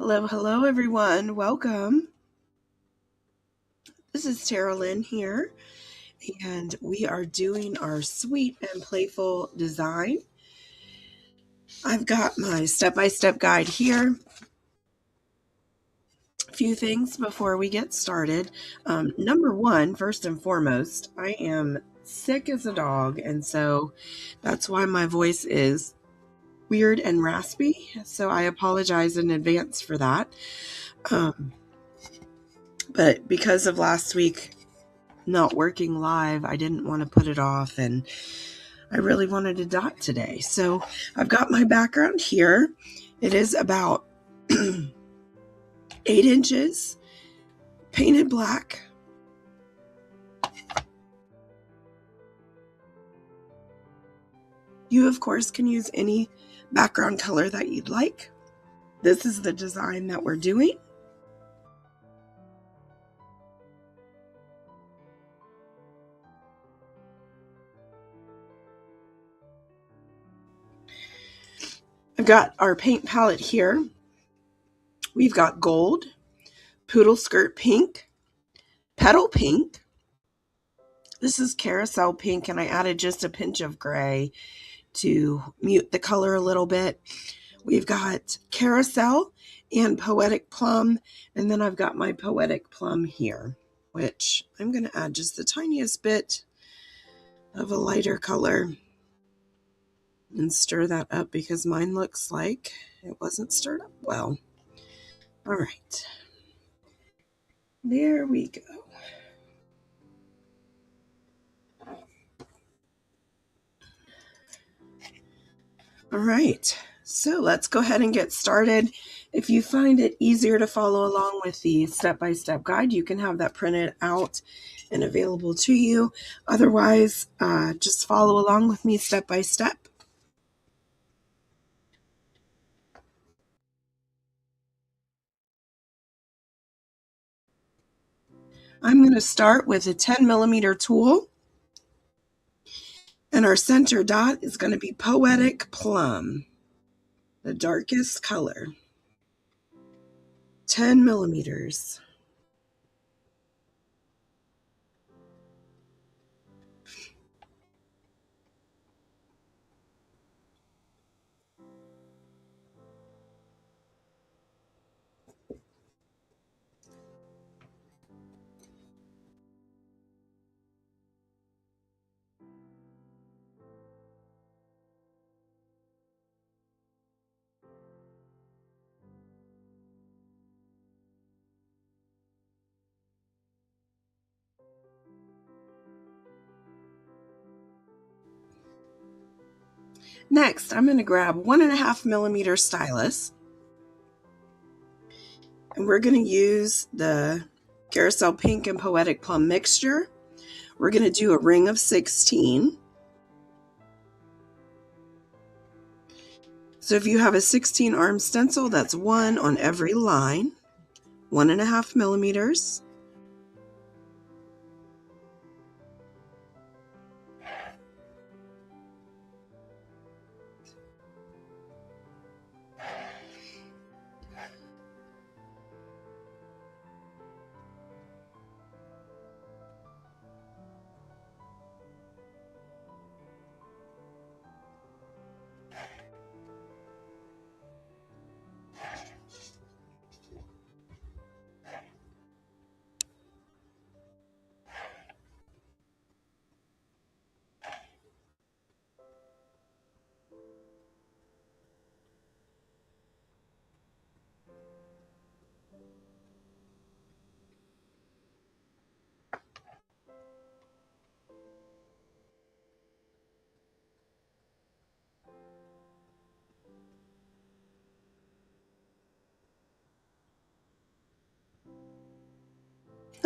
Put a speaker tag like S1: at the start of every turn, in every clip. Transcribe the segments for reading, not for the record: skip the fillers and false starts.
S1: Hello, hello, everyone. Welcome. This is Tara Lynn here, and we are doing our sweet and playful design. I've got my step-by-step guide here. A few things before we get started. Number one, first and foremost, I am sick as a dog, and so that's why my voice is weird and raspy. So I apologize in advance for that. But because of last week not working live, I didn't want to put it off, and I really wanted to dot today. So I've got my background here. It is about 8 inches, painted black. You, of course, can use any background color that you'd like. This is the design that we're doing. I've got our paint palette here. We've got gold, Poodleskirt pink, Petal pink. This is Carousel pink, and I added just a pinch of gray to mute the color a little bit. We've got Carousel and Poetic Plum, and then I've got my Poetic Plum here, which I'm going to add just the tiniest bit of a lighter color and stir that up because mine looks like it wasn't stirred up well. All right, there we go. All right, so let's go ahead and get started. If you find it easier to follow along with the step-by-step guide, you can have that printed out and available to you. Otherwise, just follow along with me step by step. I'm going to start with a 10mm tool, and our center dot is going to be Poetic Plum, the darkest color, 10mm. Next, I'm going to grab 1.5mm stylus, and we're going to use the Carousel Pink and Poetic Plum mixture. We're going to do a ring of 16. So if you have a 16 arm stencil, that's 1 on every line, 1.5mm.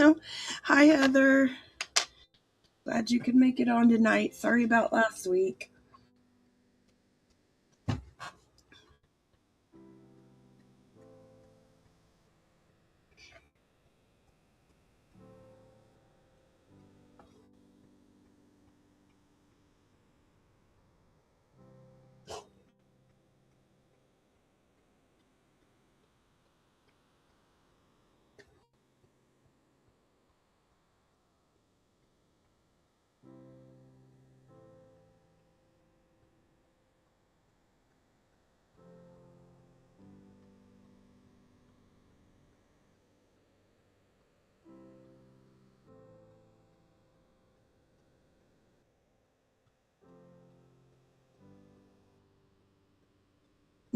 S1: Oh, hi, Heather. Glad you could make it on tonight. Sorry about last week.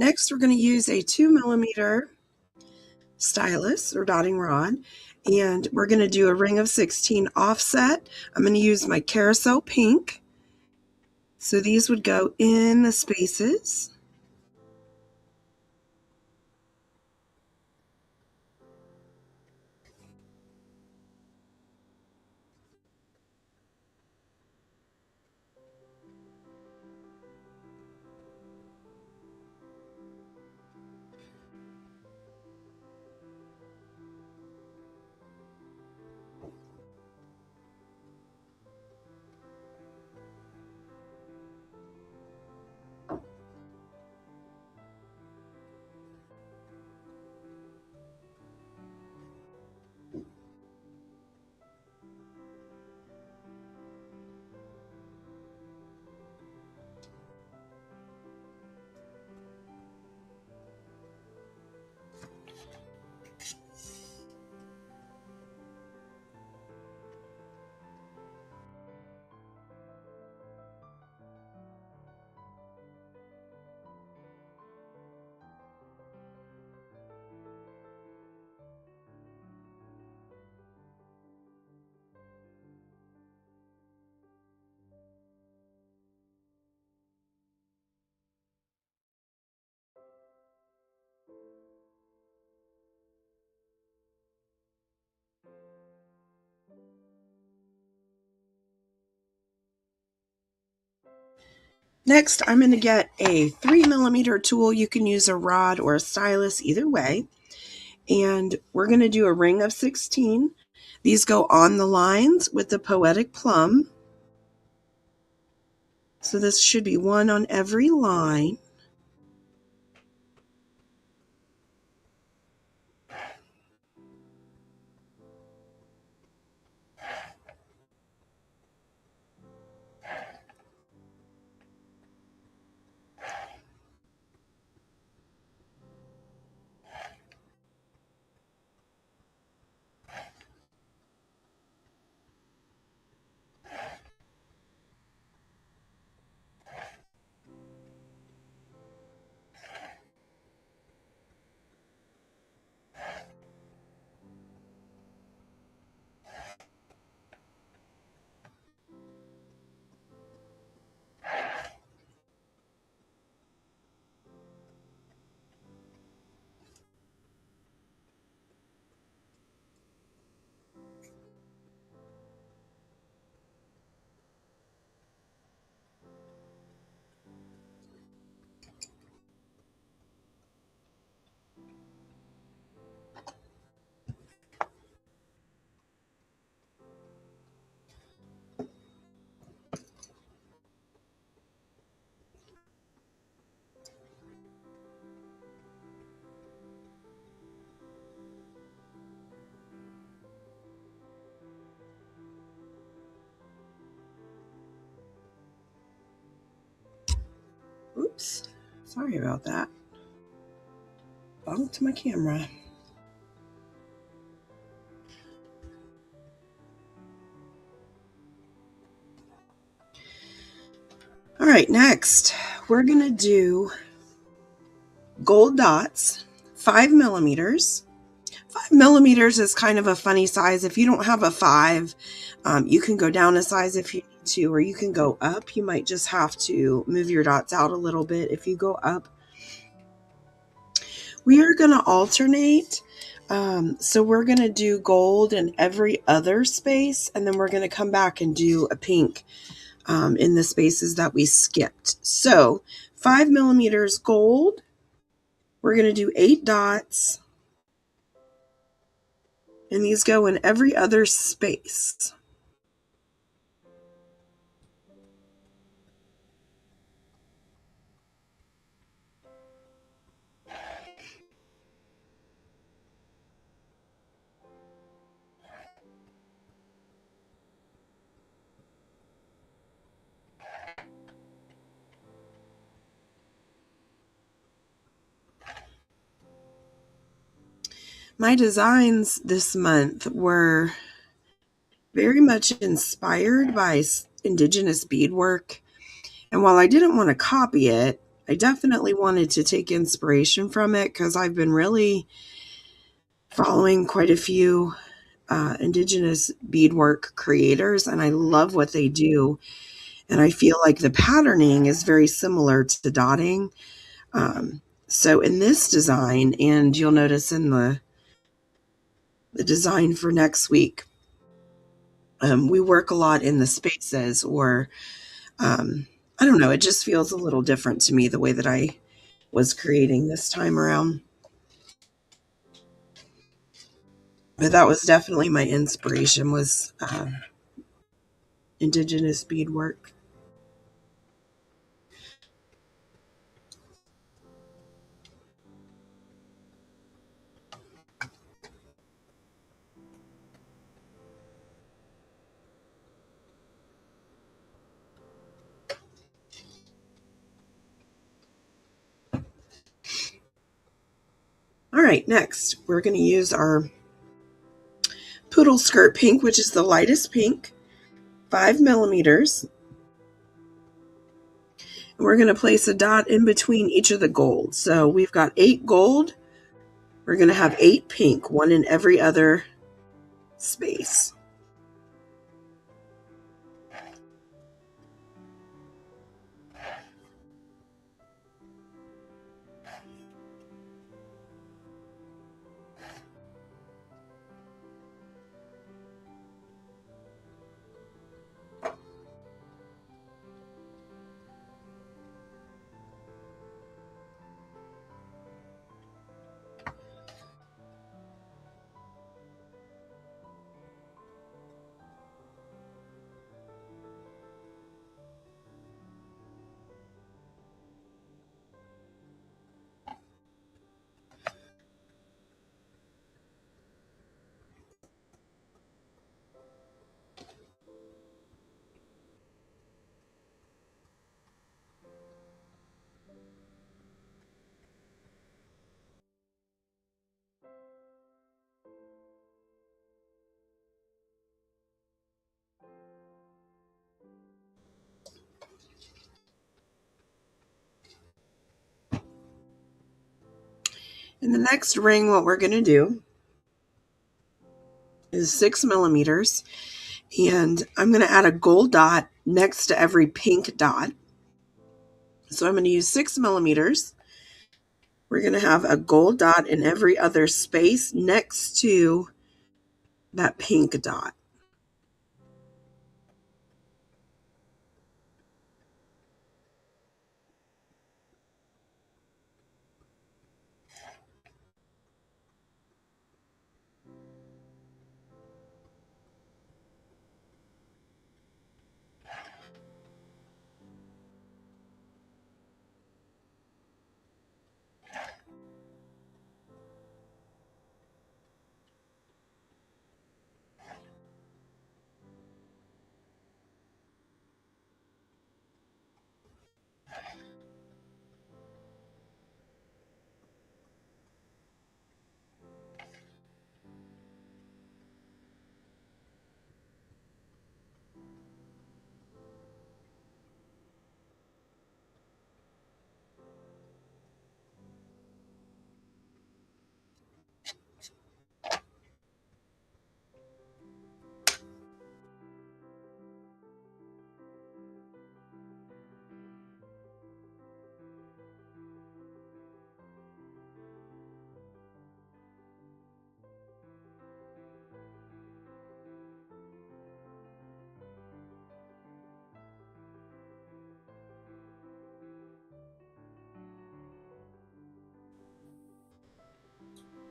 S1: Next, we're going to use a 2mm stylus or dotting rod, and we're going to do a ring of 16 offset. I'm going to use my Carousel pink. So these would go in the spaces. Next, I'm going to get a 3mm tool. You can use a rod or a stylus, either way. And we're going to do a ring of 16. These go on the lines with the Poetic Plum. So this should be one on every line. Oops, sorry about that. Bumped my camera. All right, next we're going to do gold dots, 5mm. 5mm is kind of a funny size. If you don't have a 5, you can go down a size if you need to, or you can go up. You might just have to move your dots out a little bit if you go up. We are going to alternate. So we're going to do gold in every other space, and then we're going to come back and do a pink in the spaces that we skipped. So 5mm gold, we're going to do 8 dots, and these go in every other space. My designs this month were very much inspired by indigenous beadwork. And while I didn't want to copy it, I definitely wanted to take inspiration from it because I've been really following quite a few indigenous beadwork creators, and I love what they do. And I feel like the patterning is very similar to dotting. So in this design, and you'll notice in the design for next week, we work a lot in the spaces, or I don't know, it just feels a little different to me the way that I was creating this time around. But that was definitely my inspiration, was indigenous beadwork. All right, next we're going to use our Poodleskirt pink, which is the lightest pink, 5 millimeters. And we're going to place a dot in between each of the gold. So we've got 8 gold. We're going to have 8 pink, one in every other space. In the next ring, what we're going to do is 6 millimeters, and I'm going to add a gold dot next to every pink dot. So I'm going to use 6 millimeters. We're going to have a gold dot in every other space next to that pink dot.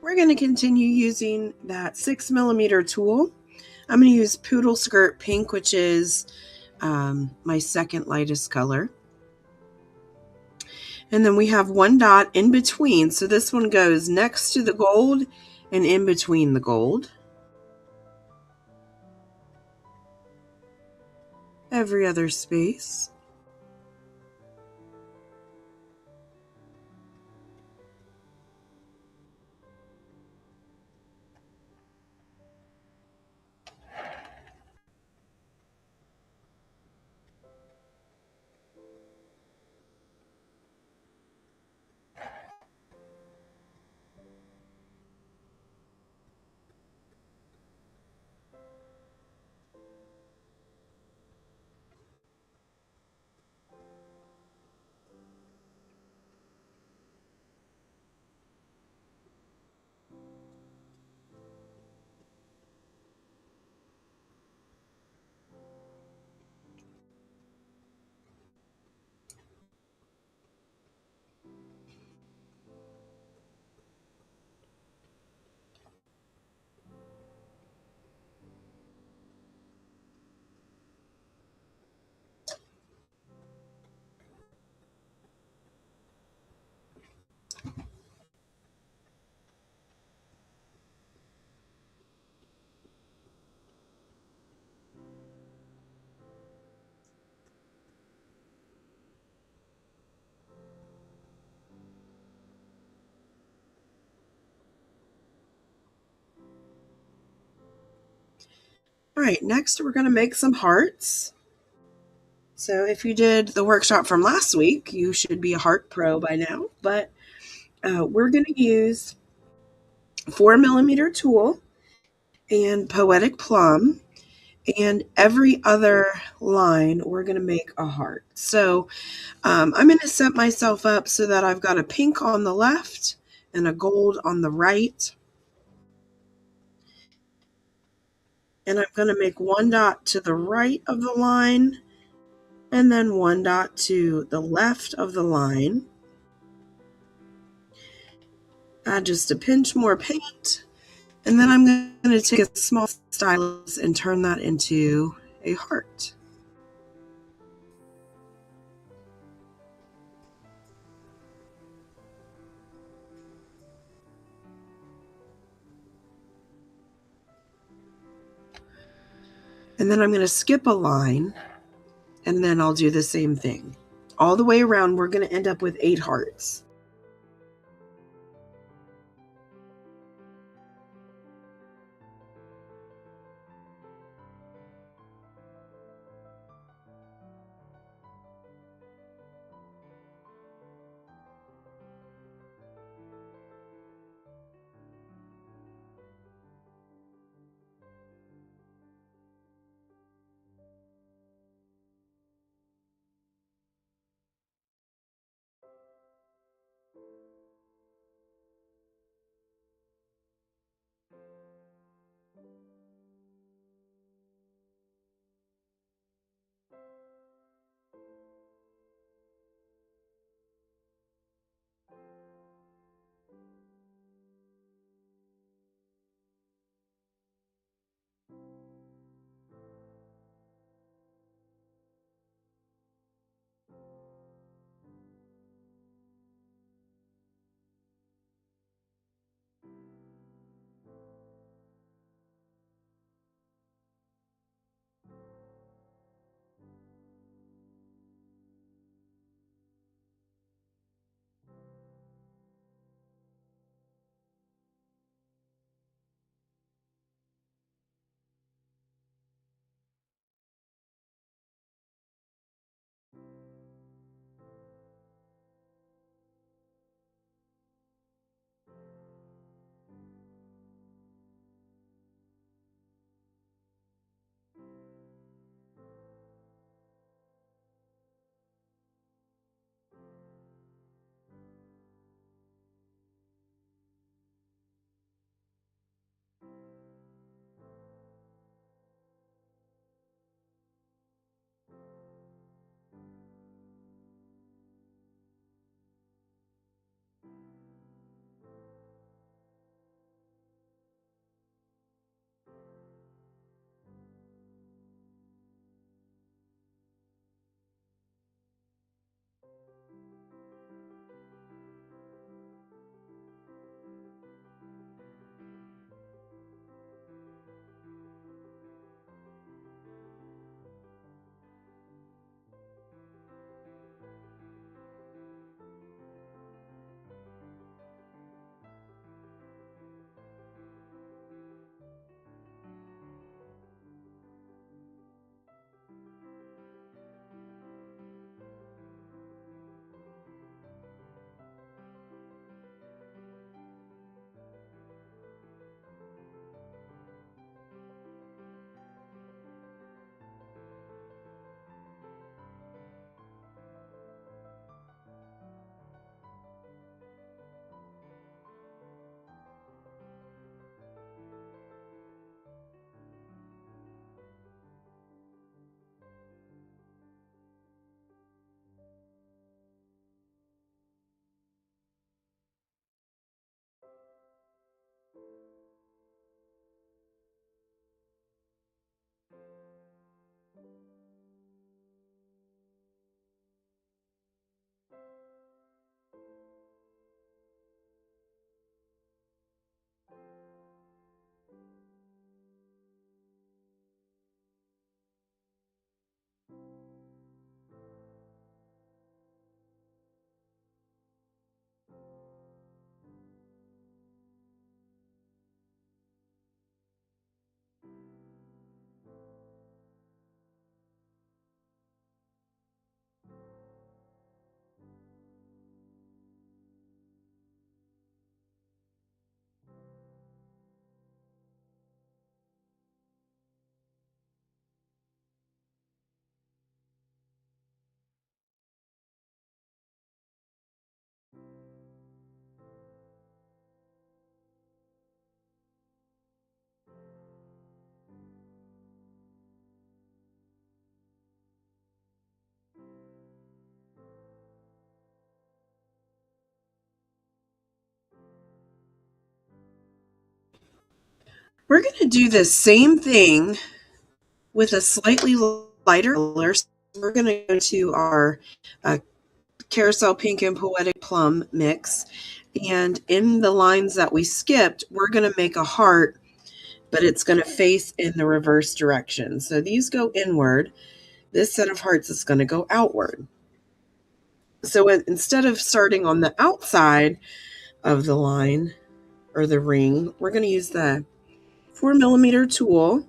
S1: We're going to continue using that 6 millimeter tool. I'm going to use Poodleskirt pink, which is my second lightest color. And then we have one dot in between. So this one goes next to the gold and in between the gold. Every other space. All right, next we're going to make some hearts. So if you did the workshop from last week, you should be a heart pro by now. But we're going to use 4mm tool and Poetic Plum. And every other line, we're going to make a heart. So I'm going to set myself up so that I've got a pink on the left and a gold on the right. And I'm going to make one dot to the right of the line and then one dot to the left of the line. Add just a pinch more paint. And then I'm going to take a small stylus and turn that into a heart. And then I'm going to skip a line, and then I'll do the same thing. All the way around, we're going to end up with 8 hearts. We're going to do the same thing with a slightly lighter color. So we're going to go to our Carousel Pink and Poetic Plum mix. And in the lines that we skipped, we're going to make a heart, but it's going to face in the reverse direction. So these go inward. This set of hearts is going to go outward. So instead of starting on the outside of the line or the ring, we're going to use the 4mm tool,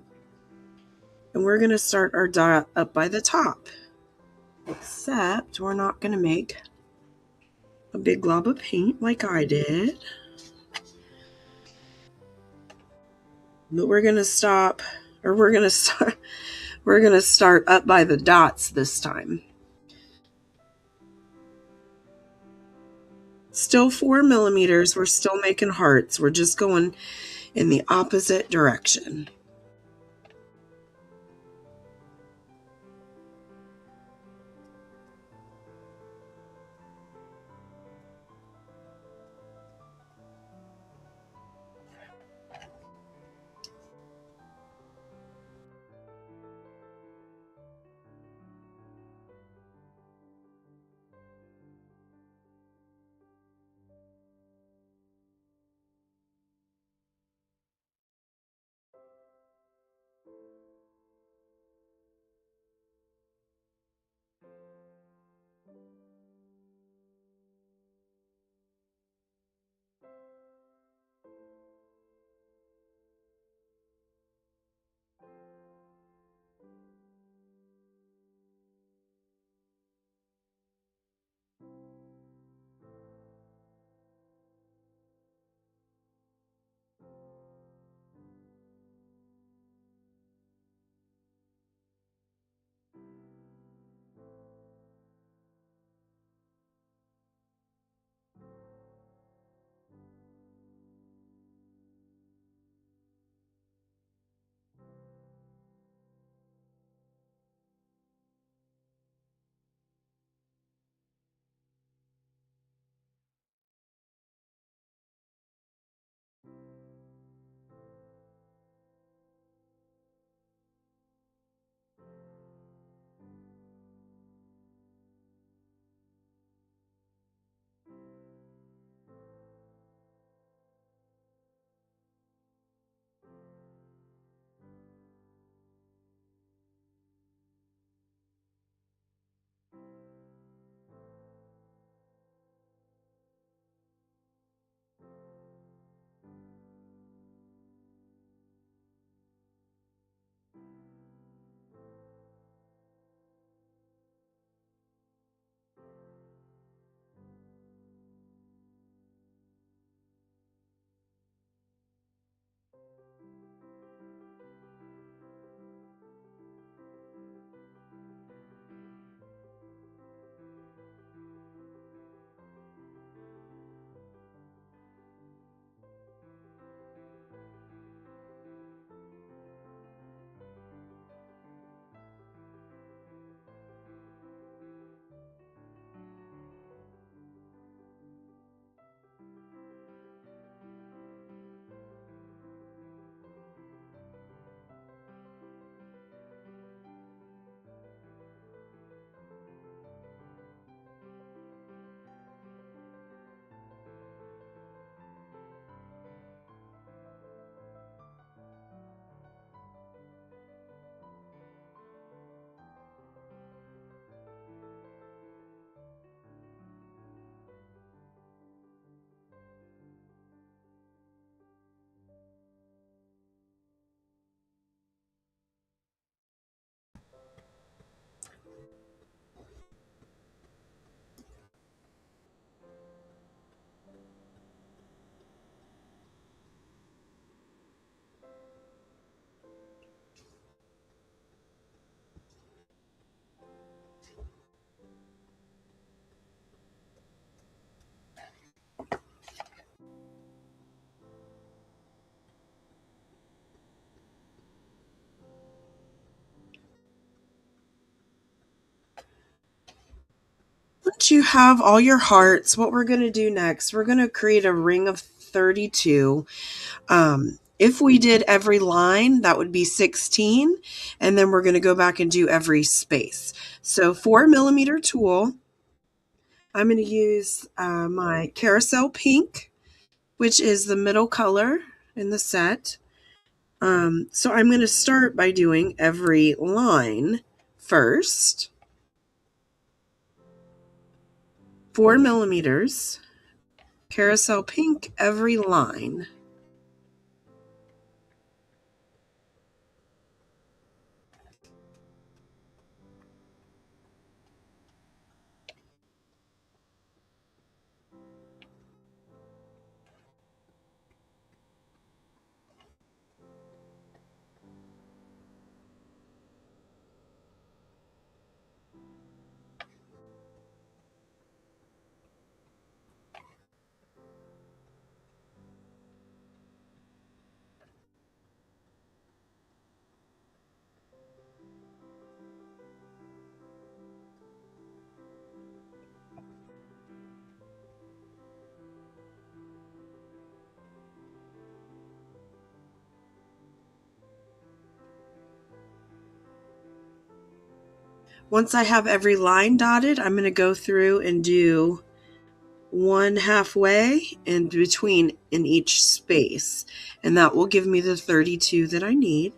S1: and we're going to start our dot up by the top. Except we're not going to make a big glob of paint like I did. But we're going to start up by the dots this time. Still 4mm, we're still making hearts. We're just going in the opposite direction. Once you have all your hearts, what we're going to do next, we're going to create a ring of 32. If we did every line, that would be 16, and then we're going to go back and do every space. So 4mm tool, I'm going to use my Carousel pink, which is the middle color in the set. So I'm going to start by doing every line first. 4mm, Carousel pink, every line. Once I have every line dotted, I'm going to go through and do one halfway and between in each space, and that will give me the 32 that I need.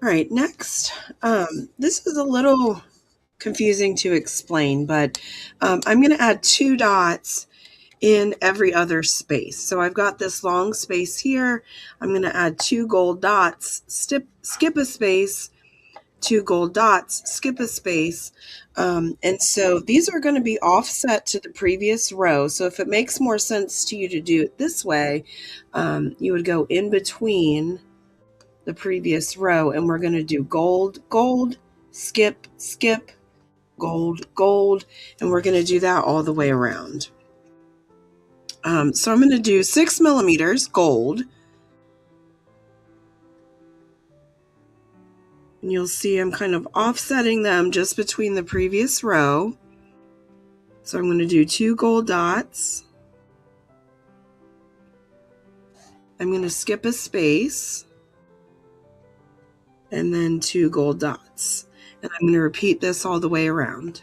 S1: All right, next, this is a little confusing to explain, but I'm going to add 2 dots in every other space. So I've got this long space here. I'm going to add 2 gold dots, skip a space, 2 gold dots, skip a space. And so these are going to be offset to the previous row. So if it makes more sense to you to do it this way, you would go in between the previous row, and we're going to do gold, gold, skip, skip, gold, gold, and we're going to do that all the way around. So I'm going to do 6mm gold, and you'll see I'm kind of offsetting them just between the previous row. So I'm going to do 2 gold dots. I'm going to skip a space, and then 2 gold dots. And I'm going to repeat this all the way around.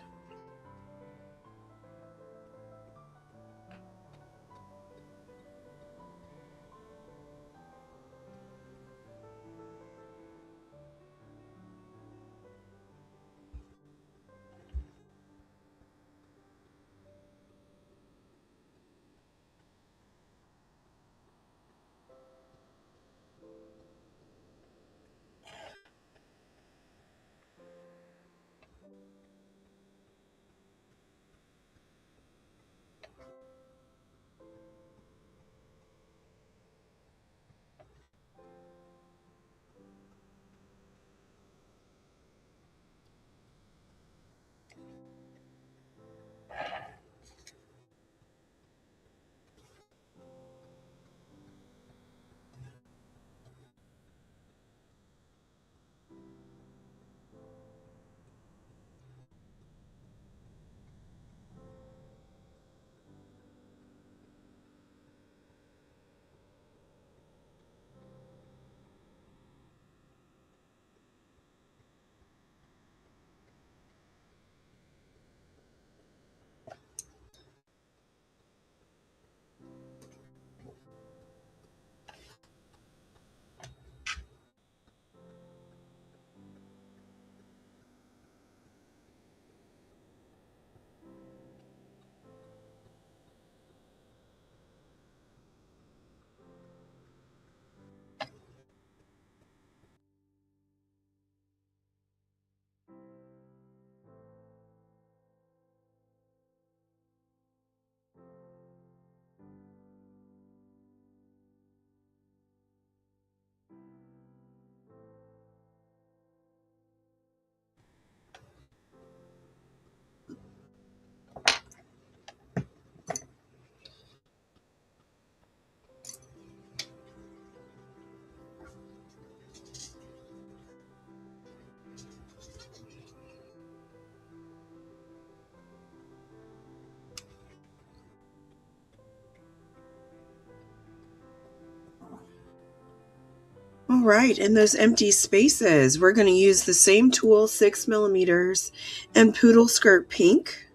S1: right, in those empty spaces, we're going to use the same tool, 6mm, and Poodleskirt pink.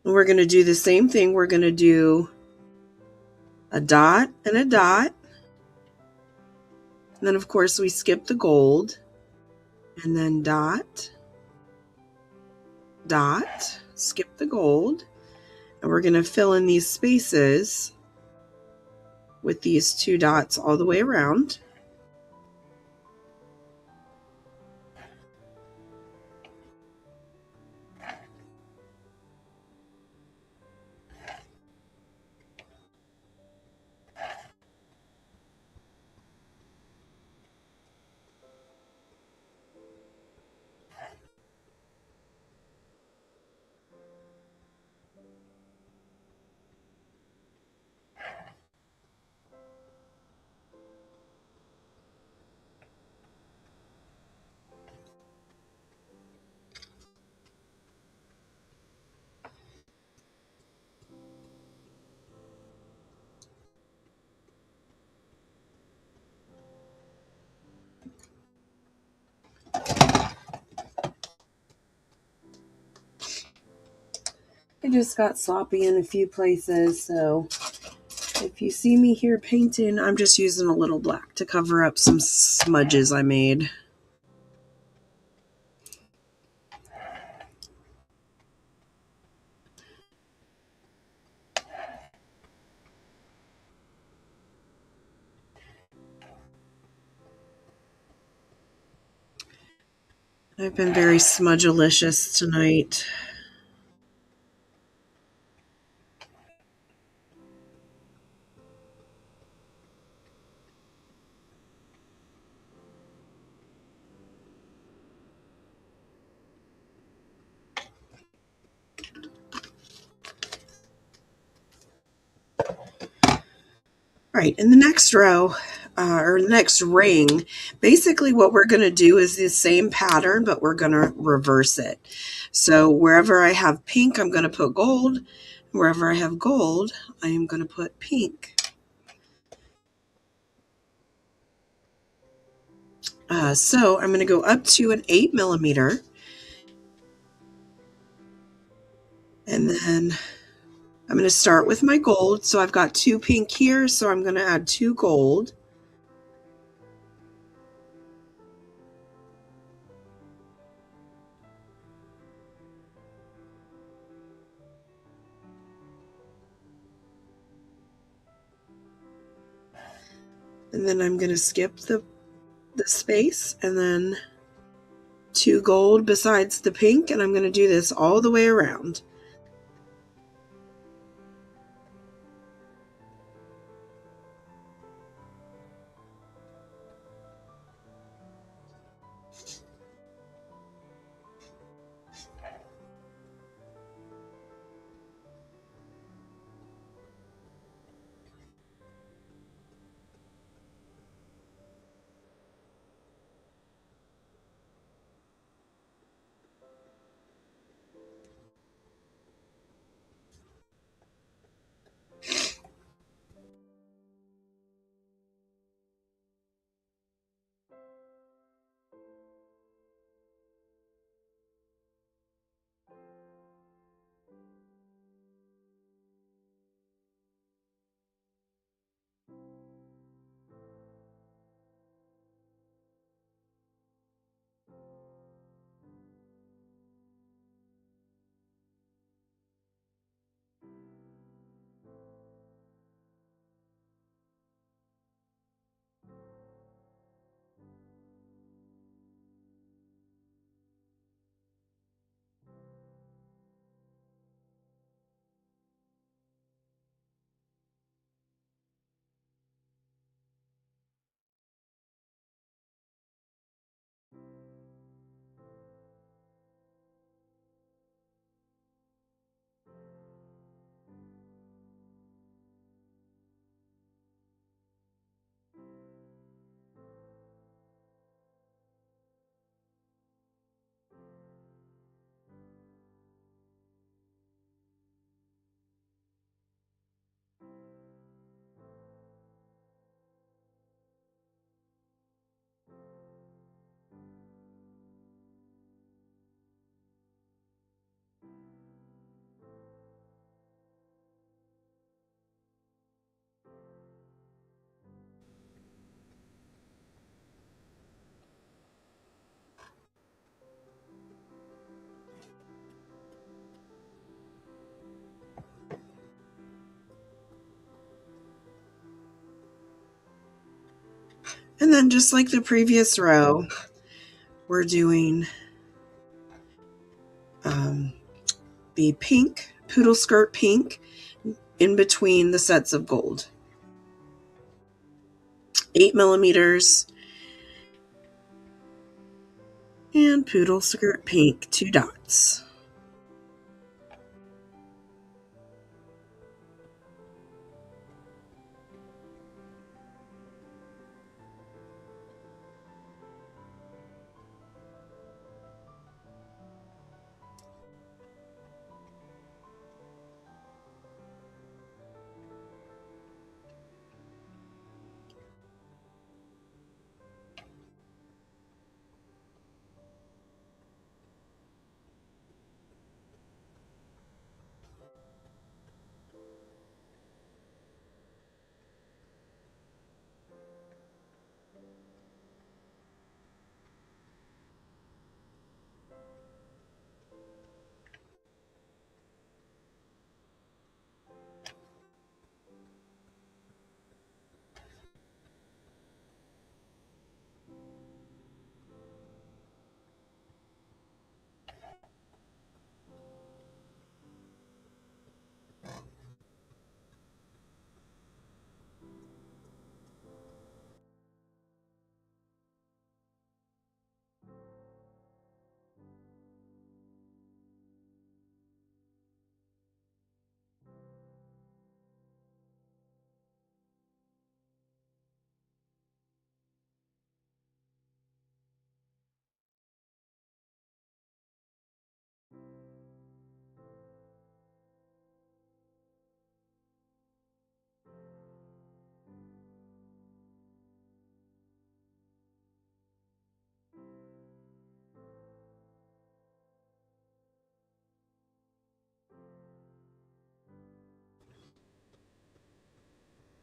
S1: And we're going to do the same thing. We're going to do a dot and a dot. And then, of course, we skip the gold. And then dot, dot, skip the gold. And we're going to fill in these spaces with these 2 dots all the way around. I just got sloppy in a few places, so if you see me here painting, I'm just using a little black to cover up some smudges I made. I've been very smudgelicious tonight. Right, in the next row, or the next ring, basically what we're going to do is the same pattern, but we're going to reverse it. So wherever I have pink, I'm going to put gold. Wherever I have gold, I am going to put pink. So I'm going to go up to an 8mm, and then I'm going to start with my gold. So I've got 2 pink here, so I'm going to add 2 gold. And then I'm going to skip the space, and then 2 gold besides the pink, and I'm going to do this all the way around. And then just like the previous row, we're doing the pink, Poodleskirt pink, in between the sets of gold. 8 millimeters. And Poodleskirt pink, 2 dots.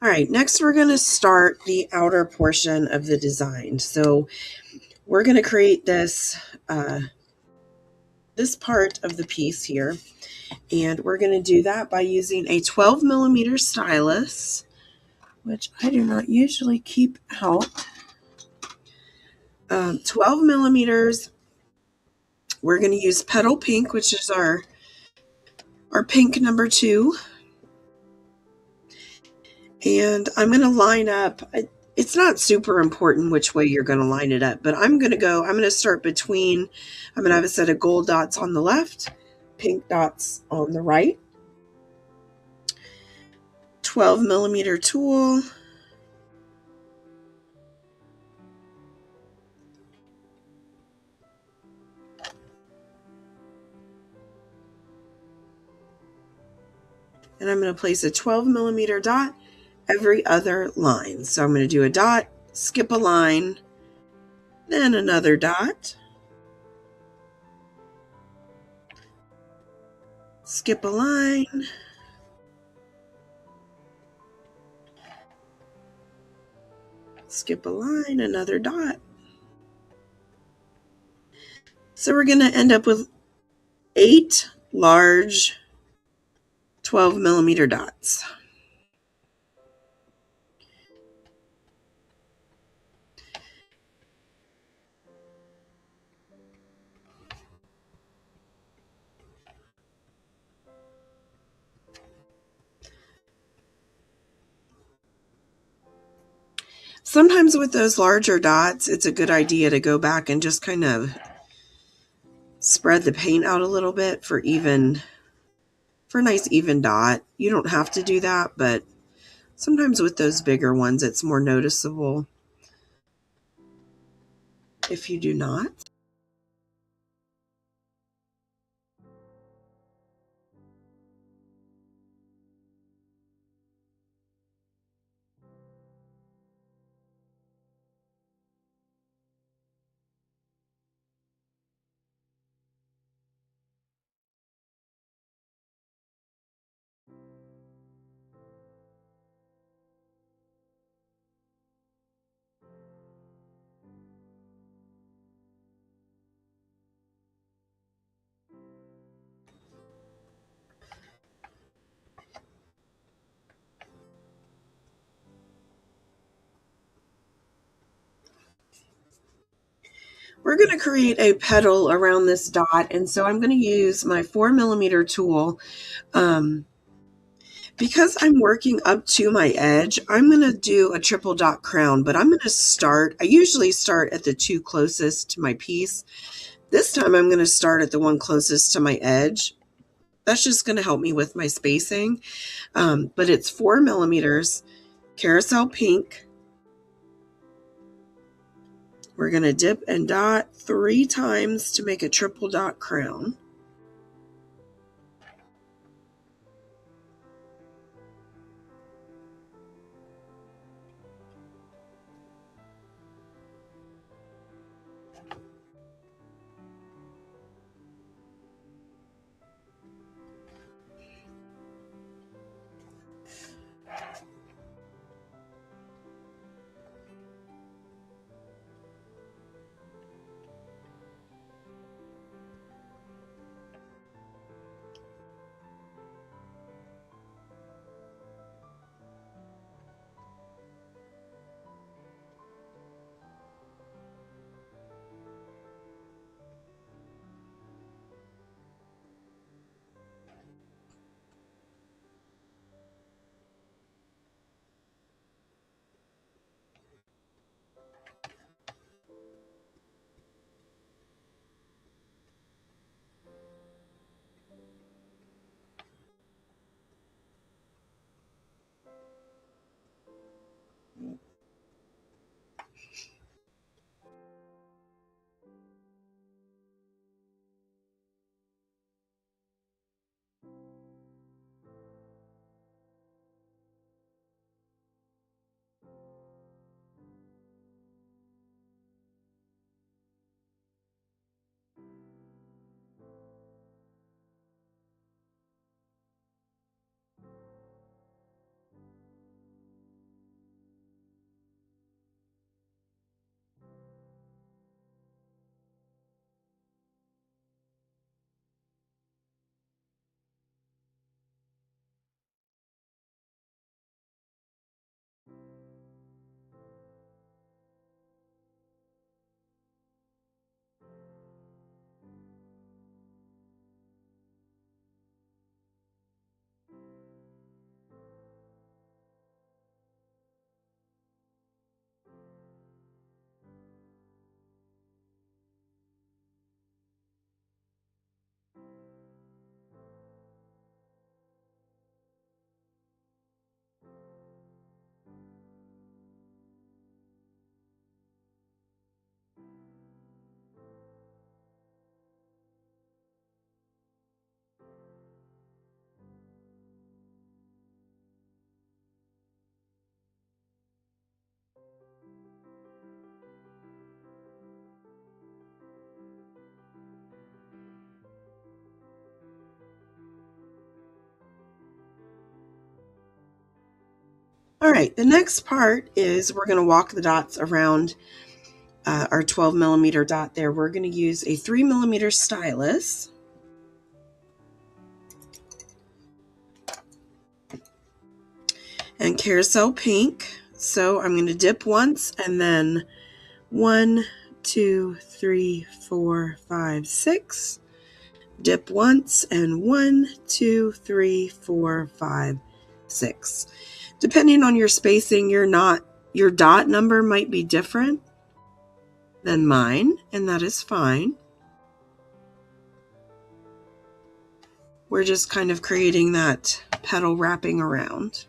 S1: All right, next we're going to start the outer portion of the design. So we're going to create this this part of the piece here, and we're going to do that by using a 12 millimeter stylus, which I do not usually keep out. 12 millimeters. We're going to use Petal Pink, which is our pink number 2. And I'm going to line up. It's not super important which way you're going to line it up, but I'm going to start between, I'm going to have a set of gold dots on the left, pink dots on the right. 12 millimeter tool. And I'm going to place a 12 millimeter dot every other line. So I'm going to do a dot, skip a line, then another dot, skip a line, skip a line, another dot. So we're going to end up with 8 large 12 millimeter dots. Sometimes with those larger dots, it's a good idea to go back and just kind of spread the paint out a little bit for a nice even dot. You don't have to do that, but sometimes with those bigger ones, it's more noticeable if you do not. We're going to create a petal around this dot, and so I'm going to use my 4mm tool. Because I'm working up to my edge, I'm going to do a triple dot crown, but I'm going to start, I usually start at the two closest to my piece. This time I'm going to start at the one closest to my edge. That's just going to help me with my spacing. But it's 4mm, Carousel pink. We're going to dip and dot 3 times to make a triple dot crown. All right, the next part is we're going to walk the dots around our 12mm dot there. We're going to use a 3mm stylus. And Carousel pink. So I'm going to dip once and then 1, 2, 3, 4, 5, 6. Dip once and 1, 2, 3, 4, 5, 6. Depending on your spacing, your dot number might be different than mine, and that is fine. We're just kind of creating that petal wrapping around.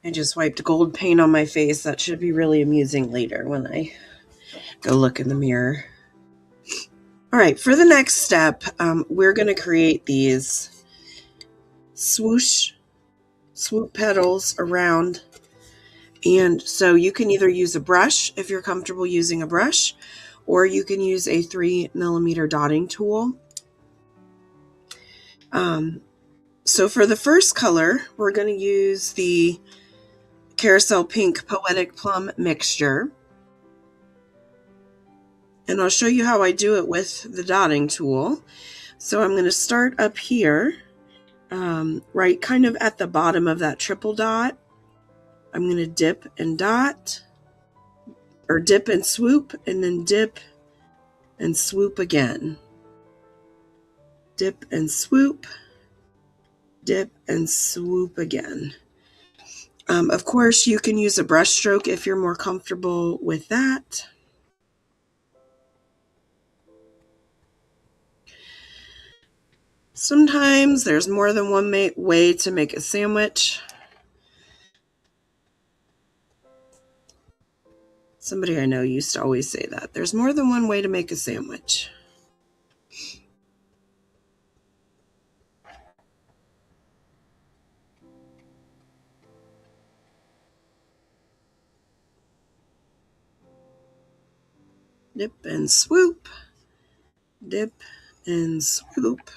S1: I just wiped gold paint on my face. That should be really amusing later when I go look in the mirror. All right, for the next step, we're going to create these swoop petals around. And so you can either use a brush if you're comfortable using a brush, or you can use a 3mm dotting tool. So for the first color, we're going to use the Carousel Pink Poetic Plum mixture. And I'll show you how I do it with the dotting tool. So I'm going to start up here, right kind of at the bottom of that triple dot. I'm going to dip and dot, or dip and swoop, and then dip and swoop again. Dip and swoop, dip and swoop again. Of course, you can use a brush stroke if you're more comfortable with that. Sometimes there's more than one way to make a sandwich. Somebody I know used to always say that. There's more than one way to make a sandwich. Dip and swoop. Dip and swoop.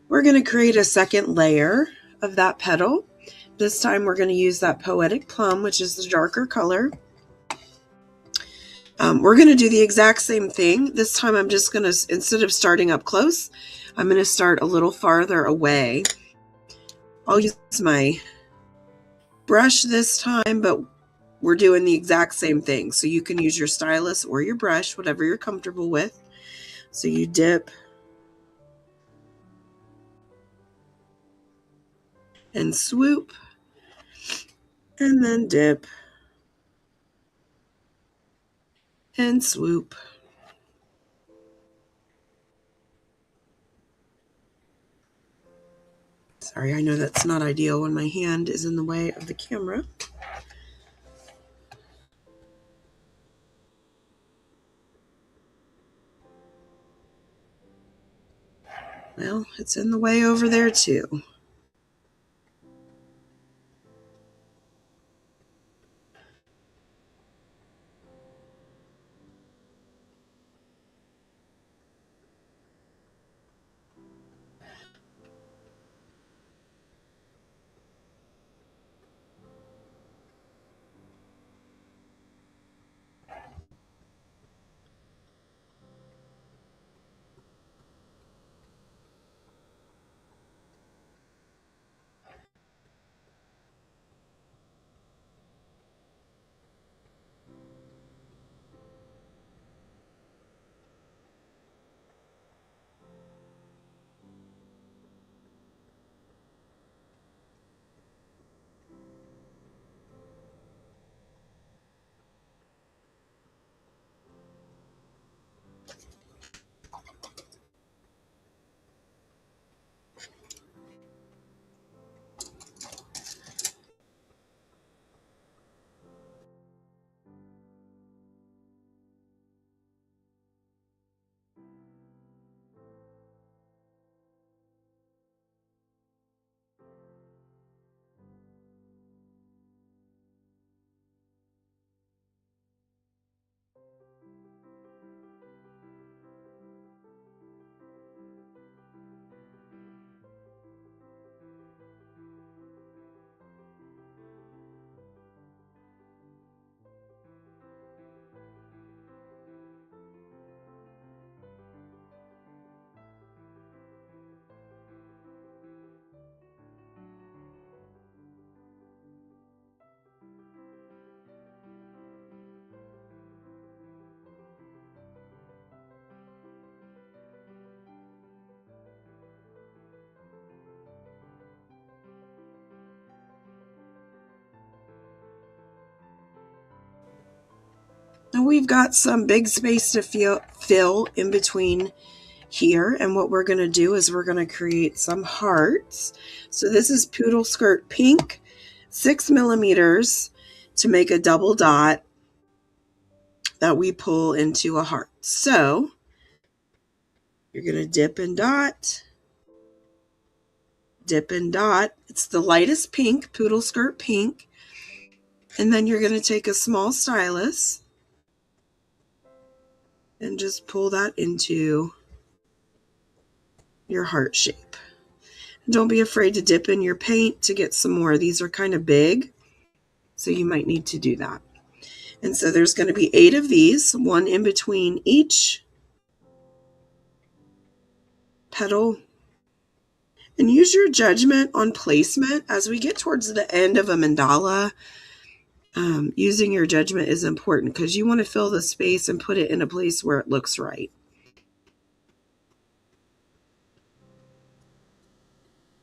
S1: We're going to create a second layer of that petal. This time we're going to use that Poetic Plum, which is the darker color. We're going to do the exact same thing. This time I'm just going to, instead of starting up close, I'm going to start a little farther away. I'll use my brush this time, but we're doing the exact same thing. So you can use your stylus or your brush, whatever you're comfortable with. So you dip and swoop, and then dip and swoop. Sorry, I know that's not ideal when my hand is in the way of the camera. Well, it's in the way over there too. And we've got some big space to fill in between here. And what we're going to do is we're going to create some hearts. So this is Poodleskirt Pink, 6 millimeters to make a double dot that we pull into a heart. So you're going to dip and dot, dip and dot. It's the lightest pink, Poodleskirt Pink. And then you're going to take a small stylus and just pull that into your heart shape. Don't be afraid to dip in your paint to get some more. These are kind of big, so you might need to do that. And so there's going to be 8 of these, one in between each petal. And use your judgment on placement. As we get towards the end of a mandala, using your judgment is important because you want to fill the space and put it in a place where it looks right.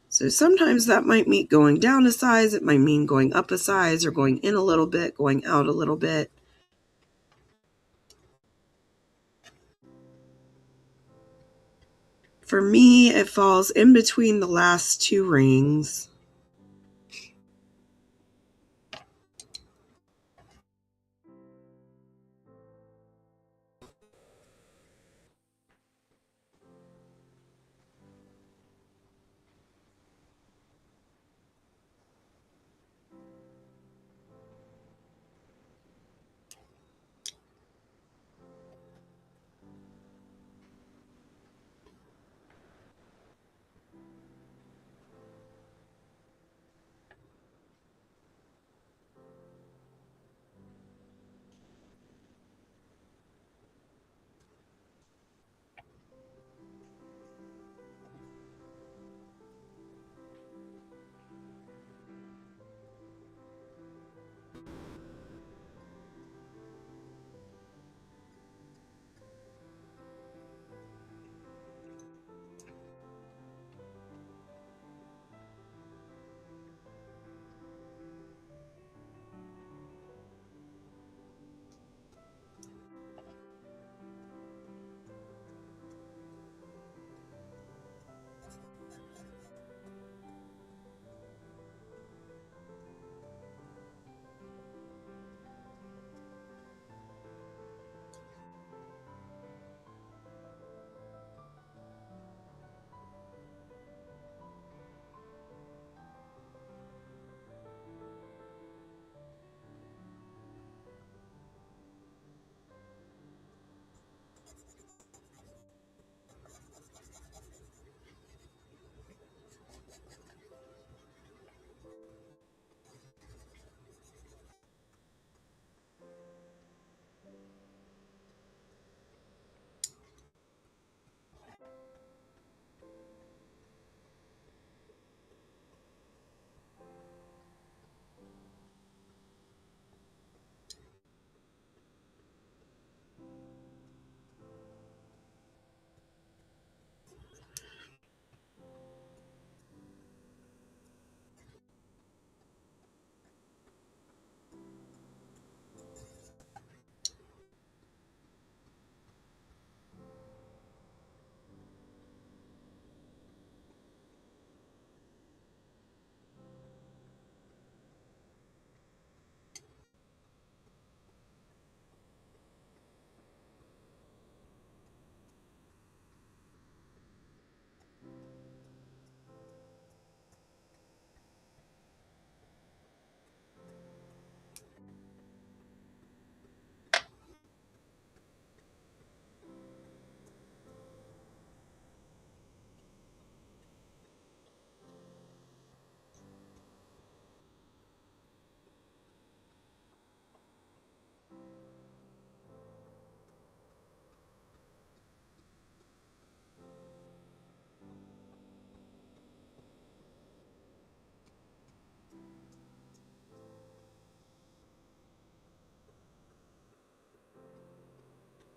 S1: So sometimes that might mean going down a size, it might mean going up a size, or going in a little bit, going out a little bit. For me, it falls in between the last 2 rings.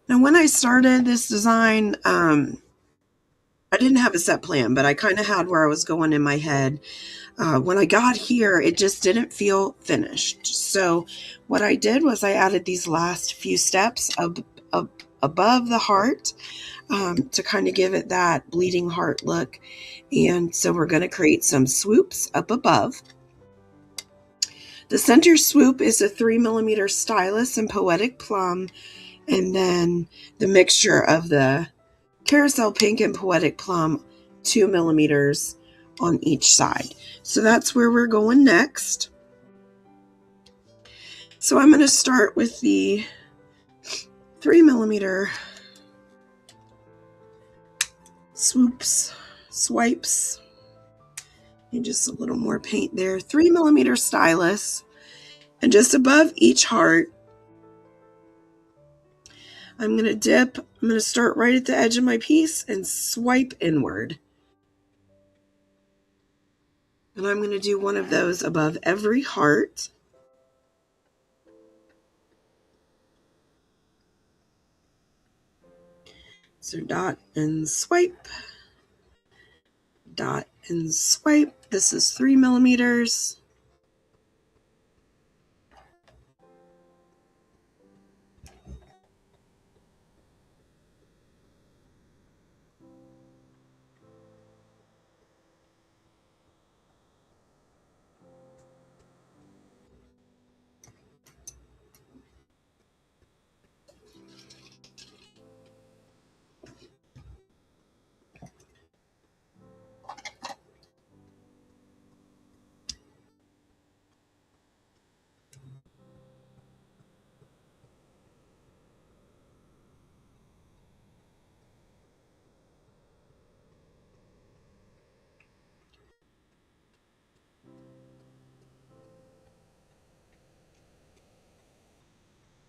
S1: Now, when I started this design, I didn't have a set plan, but I kind of had where I was going in my head. When I got here, it just didn't feel finished. So what I did was I added these last few steps above the heart to kind of give it that bleeding heart look. And so we're going to create some swoops up above. The center swoop is a 3mm stylus in Poetic Plum, and then the mixture of the Carousel Pink and Poetic Plum, 2mm on each side. So that's where we're going next. So I'm going to start with the 3mm swipes, and just a little more paint there. 3mm stylus, and just above each heart, I'm going to dip. I'm going to start right at the edge of my piece and swipe inward. And I'm going to do one of those above every heart. So dot and swipe, dot and swipe. This is 3mm.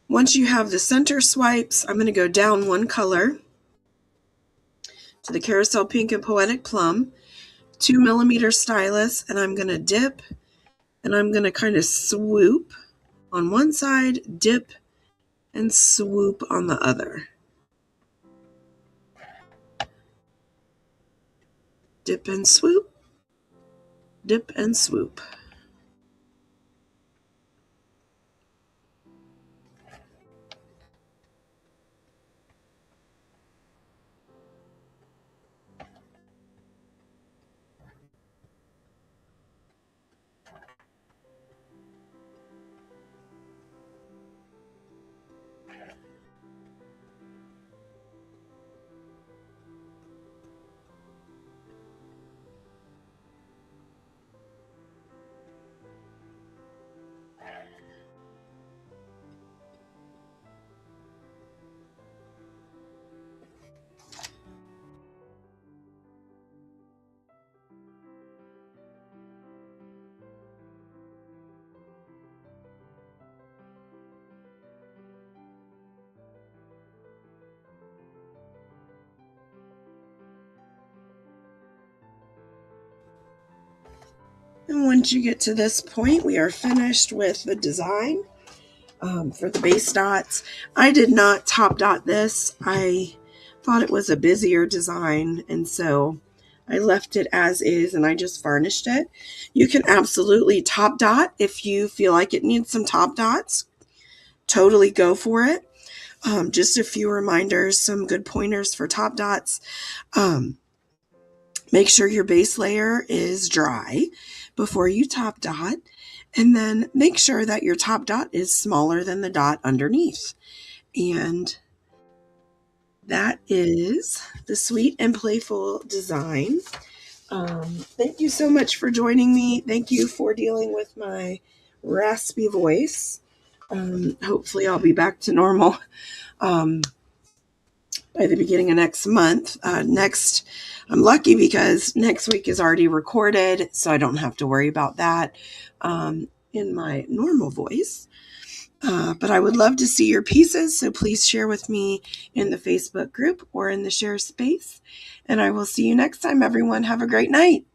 S1: Once you have the center swipes, I'm going to go down one color to the Carousel Pink and Poetic Plum, 2mm stylus, and I'm going to dip, and I'm going to kind of swoop on one side, dip, and swoop on the other. Dip and swoop, dip and swoop. And once you get to this point, we are finished with the design for the base dots. I did not top dot this. I thought it was a busier design, and so I left it as is, and I just varnished it. You can absolutely top dot if you feel like it needs some top dots. Totally go for it. Just a few reminders, some good pointers for top dots. Make sure your base layer is dry before you top dot, and then make sure that your top dot is smaller than the dot underneath. And that is the Sweet and Playful design. Thank you so much for joining me. Thank you for dealing with my raspy voice. Hopefully I'll be back to normal by the beginning of next month. I'm lucky because next week is already recorded, so I don't have to worry about that in my normal voice. But I would love to see your pieces, so please share with me in the Facebook group or in the share space. And I will see you next time, everyone. Have a great night.